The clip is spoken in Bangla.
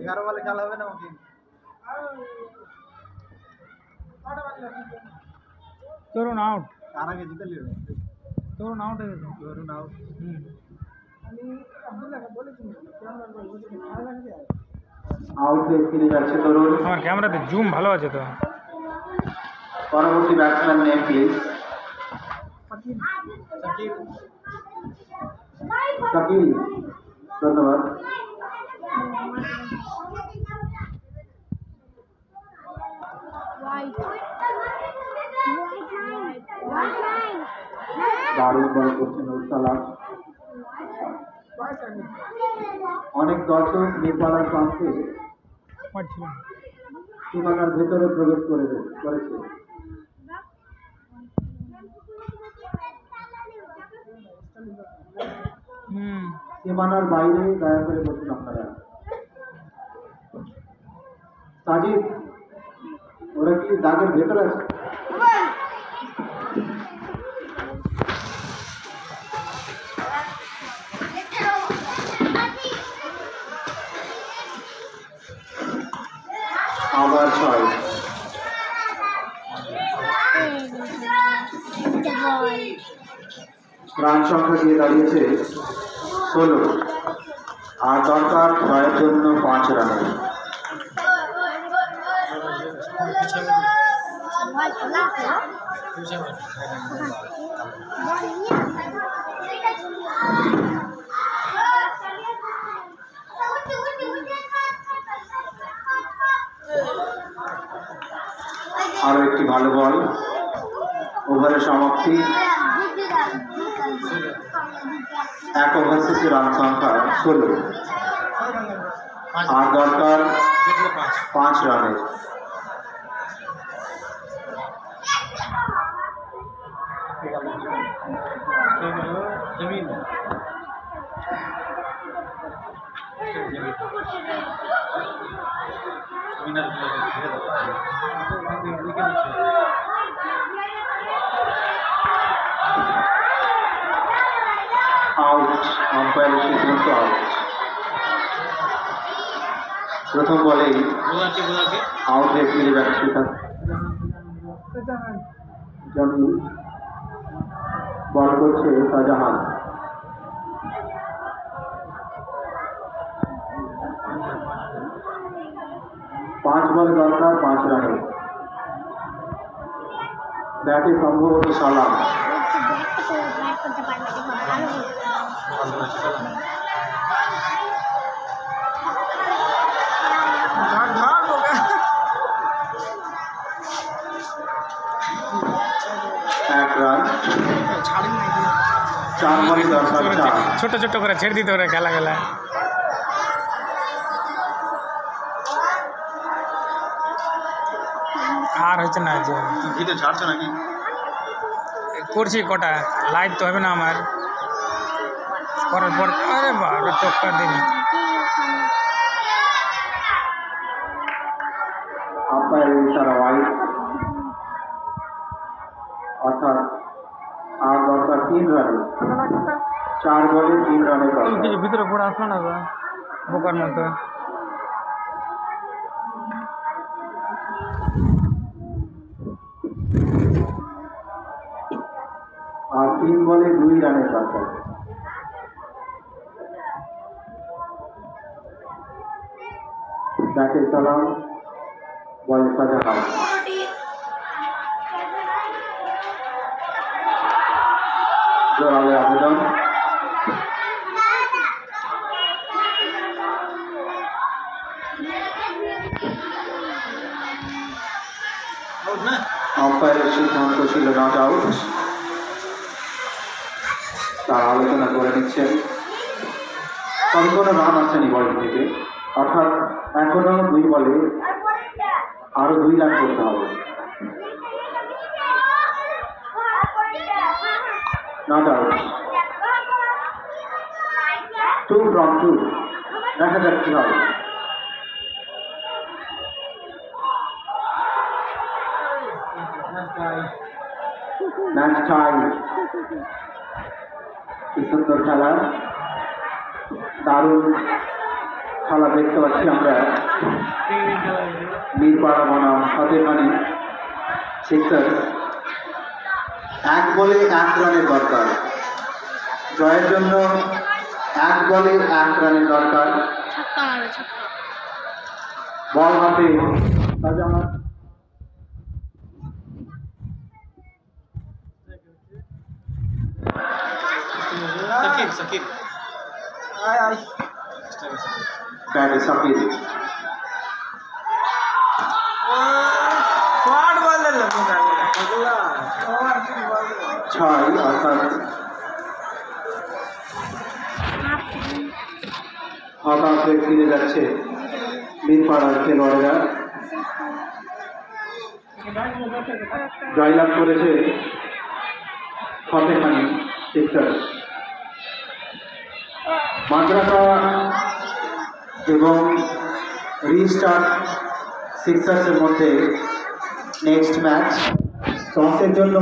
एगारो वाले खेल হবে না কি তরুণ আউট আর আগে জিতে লিও তরুণ আউট হয়ে গেছে তরুণ আউট আমি আব্দুল্লাহকে বলেছি আউট হয়ে ফিরে যাচ্ছে তরুণ আমার ক্যামেরাতে জুম ভালো আছে তো পরবর্তী ব্যাটসম্যান নেম প্লিজ শাকিল ধন্যবাদ দারুণ বল করছেন সালাম অনেক দর্শক নেপালের প্রান্তে সীমানার ভেতরে প্রবেশ করেছে সীমানার বাইরে দয়া করে বসুন আপনারা সাজিদ ওরা কি দাগের ভেতরে আছে আবার 6 রান সংখ্যা দিয়ে দাঁড়িয়েছে 16 আর দরকার জয়ের জন্য 5 রানের আরো একটি ভালো বল ওভারের সমাপ্তি 1 ওভার শেষে রান সংখ্যা 16 আর দরকার 5 রানের আউট আম্পায়ারের সিদ্ধান্ত আউট প্রথম বলেই আউট হয়ে ফিরে যাচ্ছে জমি বল করছে শাহজাহান পাঁচ বল দরকার 5 রানের ব্যাটে সম্ভবত সালাম এক রান 4 বলে দরকার 4 ছোট ছোট করে ছেড়ে দিতে পারে খেলা খেলা আর হচ্ছে না যে ভিডিও ছাড়ছো নাকি করছি কটা লাইভ তো হবে না আমার করার পর আরে বাবা টক্কা দিন আম্পায়ারের ইশারা ওয়াইড অর্থাৎ আর দরকার 3 রানে 4 বলে 3 রানের দরকার কিছু ভিতরে পড়ে আসলো না বোকার মতো আর 3 বলে 2 রানের দরকার ব্যাটে সালাম বলে শাহজাহান জোরালো আবেদন আম্পায়ারের সিদ্ধান্ত ছিল নট আউট তারা আলোচনা করে নিচ্ছেন তবে কোনো রান আসেনি বল থেকে অর্থাৎ এখনো 2 বলে আরো 2 রান করতে হবে নট আউট 2 from 2 দেখা যাক কি হবে ম্যাচ টাই। কি সুন্দর খেলা, দারুণ খেলা দেখতে পাচ্ছি আমরা। মিরপাড়া বনাম ফাতেহানি সিক্সার্স। 1 বলে 1 রানের দরকার, জয়ের জন্য 1 বলে 1 রানের দরকার। বল হাতে শাহজাহান। সাকিব ব্যাটে সাকিব। ছয়, অর্থাৎ হতাশ হয়ে ফিরে যাচ্ছে মিরপাড়ার খেলোয়াড়েরা। জয়লাভ করেছে ফাতেহানি সিক্সার্স। মাদ্রাসা এবং রিস্টার্ট সিক্সার্সের মধ্যে নেক্সট ম্যাচ। টসের জন্য